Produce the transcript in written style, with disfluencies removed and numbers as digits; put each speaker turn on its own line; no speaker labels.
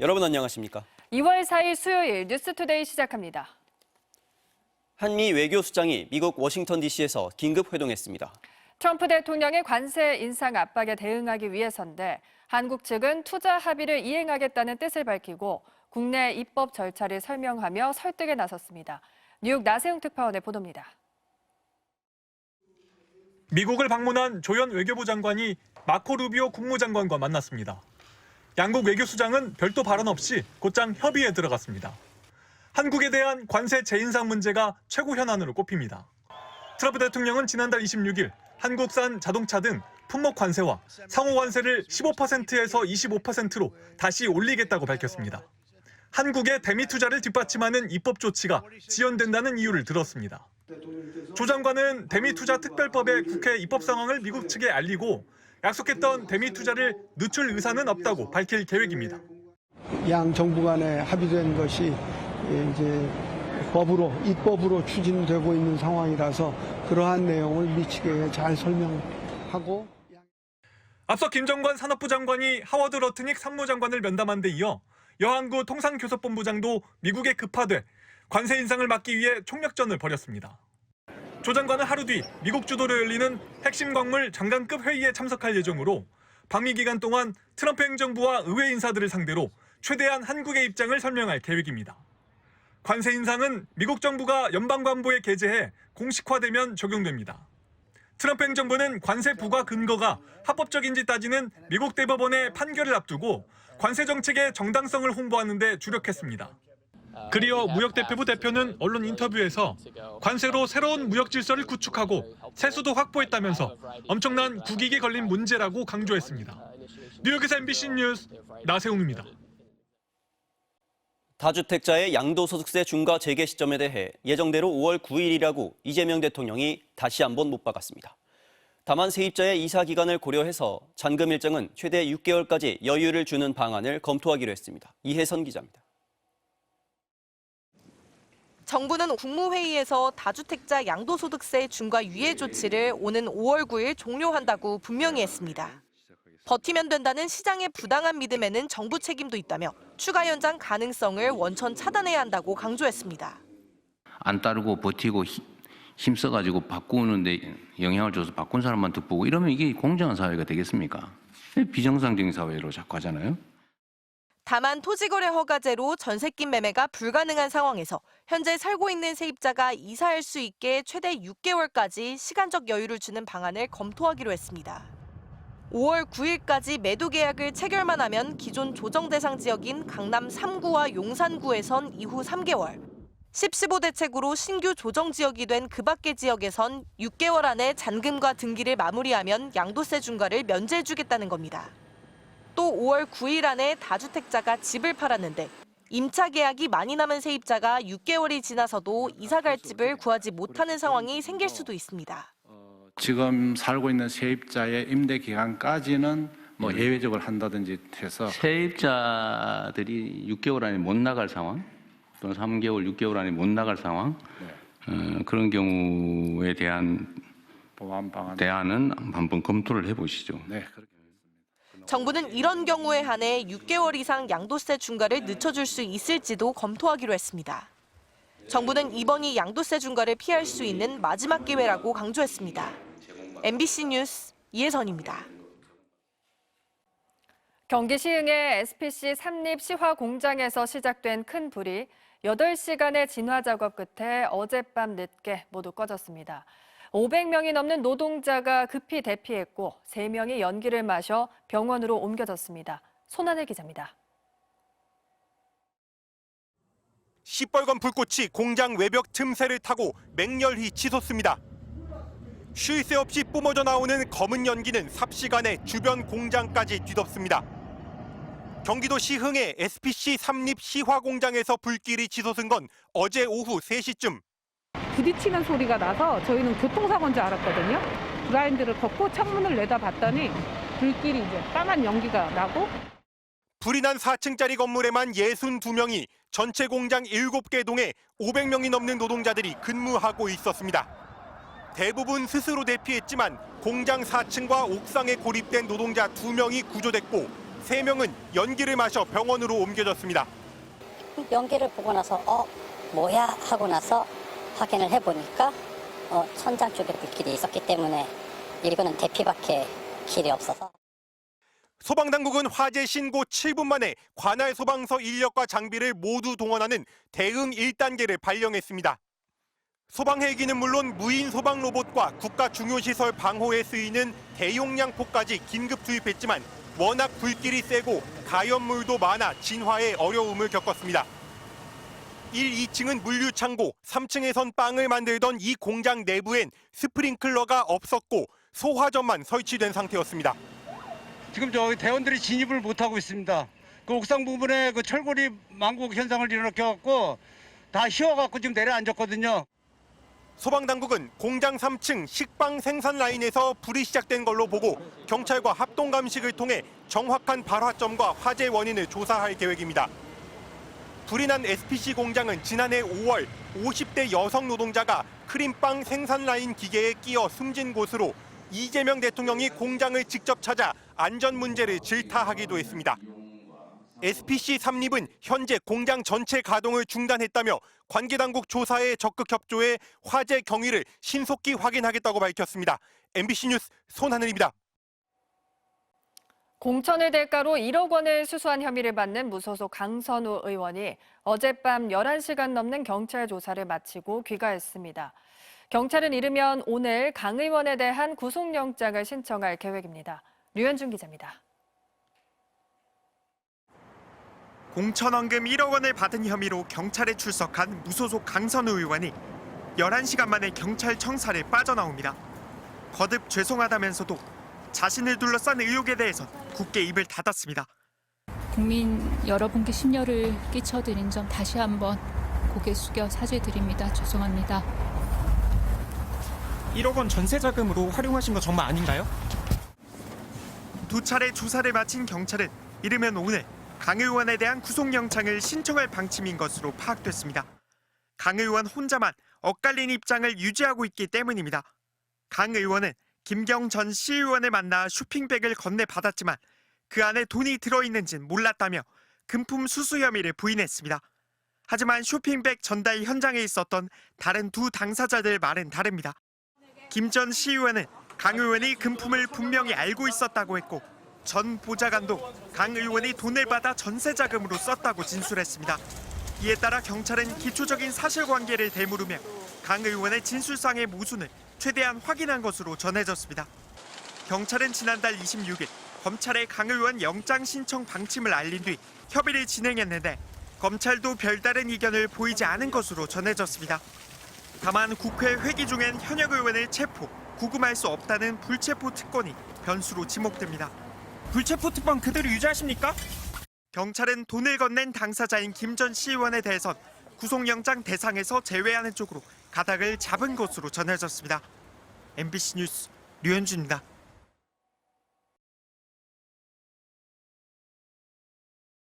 여러분 안녕하십니까?
2월 4일 수요일 뉴스투데이 시작합니다.
한미 외교수장이 미국 워싱턴 DC에서 긴급 회동했습니다.
트럼프 대통령의 관세 인상 압박에 대응하기 위해서인데 한국 측은 투자 합의를 이행하겠다는 뜻을 밝히고 국내 입법 절차를 설명하며 설득에 나섰습니다. 뉴욕 나세웅 특파원의 보도입니다.
미국을 방문한 조현 외교부 장관이 마코 루비오 국무장관과 만났습니다. 양국 외교수장은 별도 발언 없이 곧장 협의에 들어갔습니다. 한국에 대한 관세 재인상 문제가 최고 현안으로 꼽힙니다. 트럼프 대통령은 지난달 26일 한국산 자동차 등 품목 관세와 상호 관세를 15%에서 25%로 다시 올리겠다고 밝혔습니다. 한국의 대미 투자를 뒷받침하는 입법 조치가 지연된다는 이유를 들었습니다. 조 장관은 대미 투자 특별법의 국회 입법 상황을 미국 측에 알리고 약속했던 대미 투자를 늦출 의사는 없다고 밝힐 계획입니다.
양 정부 간에 합의된 것이 이제 입법으로 추진되고 있는 상황이라서 그러한 내용을 미치게 잘 설명하고.
앞서 김정관 산업부 장관이 하워드 러트닉 상무장관을 면담한 데 이어 여한구 통상교섭본부장도 미국에 급파돼 관세 인상을 막기 위해 총력전을 벌였습니다. 조 장관은 하루 뒤 미국 주도로 열리는 핵심 광물 장관급 회의에 참석할 예정으로 방미 기간 동안 트럼프 행정부와 의회 인사들을 상대로 최대한 한국의 입장을 설명할 계획입니다. 관세 인상은 미국 정부가 연방관보에 게재해 공식화되면 적용됩니다. 트럼프 행정부는 관세 부과 근거가 합법적인지 따지는 미국 대법원의 판결을 앞두고 관세 정책의 정당성을 홍보하는 데 주력했습니다. 그리어 무역대표부 대표는 언론 인터뷰에서 관세로 새로운 무역 질서를 구축하고 세수도 확보했다면서 엄청난 국익이 걸린 문제라고 강조했습니다. 뉴욕에서 MBC 뉴스 나세웅입니다.
다주택자의 양도소득세 중과 재개 시점에 대해 예정대로 5월 9일이라고 이재명 대통령이 다시 한번 못 박았습니다. 다만 세입자의 이사 기간을 고려해서 잔금 일정은 최대 6개월까지 여유를 주는 방안을 검토하기로 했습니다. 이혜선 기자입니다.
정부는 국무회의에서 다주택자 양도소득세 중과 유예 조치를 오는 5월 9일 종료한다고 분명히 했습니다. 버티면 된다는 시장의 부당한 믿음에는 정부 책임도 있다며 추가 연장 가능성을 원천 차단해야 한다고 강조했습니다.
안 따르고 버티고 힘써가지고 바꾸는데 영향을 줘서 바꾼 사람만 득보고 이러면 이게 공정한 사회가 되겠습니까? 비정상적인 사회로 자꾸 하잖아요.
다만 토지거래 허가제로 전세낌 매매가 불가능한 상황에서 현재 살고 있는 세입자가 이사할 수 있게 최대 6개월까지 시간적 여유를 주는 방안을 검토하기로 했습니다. 5월 9일까지 매도 계약을 체결만 하면 기존 조정 대상 지역인 강남 3구와 용산구에선 이후 3개월, 10-15 대책으로 신규 조정 지역이 된 그 밖의 지역에선 6개월 안에 잔금과 등기를 마무리하면 양도세 중과를 면제해주겠다는 겁니다. 또 5월 9일 안에 다주택자가 집을 팔았는데 임차 계약이 많이 남은 세입자가 6개월이 지나서도 이사갈 집을 구하지 못하는 상황이 생길 수도 있습니다.
지금 살고 있는 세입자의 임대 기간까지는 예외적으로 한다든지 해서
세입자들이 6개월 안에 못 나갈 상황 또는 3개월, 6개월 안에 못 나갈 상황 그런 경우에 대한
보완 방안
대안은 한번 검토를 해보시죠.
네, 그렇게.
정부는 이런 경우에 한해 6개월 이상 양도세 중과를 늦춰줄 수 있을지도 검토하기로 했습니다. 정부는 이번이 양도세 중과를 피할 수 있는 마지막 기회라고 강조했습니다. MBC 뉴스 이혜선입니다.
경기 시흥의 SPC 삼립 시화 공장에서 시작된 큰 불이 8시간의 진화 작업 끝에 어젯밤 늦게 모두 꺼졌습니다. 500명이 넘는 노동자가 급히 대피했고 3명이 연기를 마셔 병원으로 옮겨졌습니다. 손하늘 기자입니다.
시뻘건 불꽃이 공장 외벽 틈새를 타고 맹렬히 치솟습니다. 쉴 새 없이 뿜어져 나오는 검은 연기는 삽시간에 주변 공장까지 뒤덮습니다. 경기도 시흥의 SPC 삼립 시화 공장에서 불길이 치솟은 건 어제 오후 3시쯤.
부딪히는 소리가 나서 저희는 교통사고인 줄 알았거든요. 블라인드를 걷고 창문을 내다봤더니 불길이 이제 까만 연기가 나고.
불이 난 4층짜리 건물에만 62명이 전체 공장 7개 동에 500명이 넘는 노동자들이 근무하고 있었습니다. 대부분 스스로 대피했지만 공장 4층과 옥상에 고립된 노동자 2명이 구조됐고 3명은 연기를 마셔 병원으로 옮겨졌습니다.
연기를 보고 나서 뭐야 하고 나서 확인을 해보니까 천장 쪽에 불길이 있었기 때문에 이거는 대피밖에 길이 없어서.
소방당국은 화재 신고 7분 만에 관할 소방서 인력과 장비를 모두 동원하는 대응 1단계를 발령했습니다. 소방 헬기는 물론 무인 소방 로봇과 국가 중요시설 방호에 쓰이는 대용량포까지 긴급 투입했지만 워낙 불길이 세고 가연물도 많아 진화에 어려움을 겪었습니다. 1, 2층은 물류창고, 3층에선 빵을 만들던 이 공장 내부엔 스프링클러가 없었고 소화전만 설치된 상태였습니다.
지금 저기 대원들이 진입을 못하고 있습니다. 그 옥상 부분에 그 철골이 망국 현상을 일으켜갖고 다 휘어갖고 지금 내려앉았거든요.
소방당국은 공장 3층 식빵 생산 라인에서 불이 시작된 걸로 보고 경찰과 합동 감식을 통해 정확한 발화점과 화재 원인을 조사할 계획입니다. 불이 난 SPC 공장은 지난해 5월 50대 여성 노동자가 크림빵 생산 라인 기계에 끼어 숨진 곳으로 이재명 대통령이 공장을 직접 찾아 안전 문제를 질타하기도 했습니다. SPC 삼립은 현재 공장 전체 가동을 중단했다며 관계당국 조사에 적극 협조해 화재 경위를 신속히 확인하겠다고 밝혔습니다. MBC 뉴스 손하늘입니다.
공천을 대가로 1억 원을 수수한 혐의를 받는 무소속 강선우 의원이 어젯밤 11시간 넘는 경찰 조사를 마치고 귀가했습니다. 경찰은 이르면 오늘 강 의원에 대한 구속영장을 신청할 계획입니다. 류현준 기자입니다.
공천원금 1억 원을 받은 혐의로 경찰에 출석한 무소속 강선우 의원이 11시간 만에 경찰 청사를 빠져나옵니다. 거듭 죄송하다면서도 자신을 둘러싼 의혹에 대해선 굳게 입을 닫았습니다.
국민 여러분께 심려를 끼쳐드린 점 다시 한번 고개 숙여 사죄드립니다. 죄송합니다.
1억 원 전세 자금으로 활용하신 거 정말 아닌가요? 두 차례 조사를 마친 경찰은 이르면 오늘 강 의원에 대한 구속영장을 신청할 방침인 것으로 파악됐습니다. 강 의원 혼자만 엇갈린 입장을 유지하고 있기 때문입니다. 강 의원은 김경 전 시의원을 만나 쇼핑백을 건네받았지만 그 안에 돈이 들어있는지는 몰랐다며 금품 수수 혐의를 부인했습니다. 하지만 쇼핑백 전달 현장에 있었던 다른 두 당사자들 말은 다릅니다. 김 전 시의원은 강 의원이 금품을 분명히 알고 있었다고 했고 전 보좌관도 강 의원이 돈을 받아 전세 자금으로 썼다고 진술했습니다. 이에 따라 경찰은 기초적인 사실관계를 되물으며 강 의원의 진술상의 모순을 최대한 확인한 것으로 전해졌습니다. 경찰은 지난달 26일 검찰에 강 의원 영장 신청 방침을 알린 뒤 협의를 진행했는데 검찰도 별다른 이견을 보이지 않은 것으로 전해졌습니다. 다만 국회 회기 중엔 현역 의원을 체포, 구금할 수 없다는 불체포 특권이 변수로 지목됩니다. 불체포 특권 그대로 유지하십니까? 경찰은 돈을 건넨 당사자인 김 전 시의원에 대해선 구속영장 대상에서 제외하는 쪽으로 가닥을 잡은 것으로 전해졌습니다. MBC 뉴스 류현준입니다.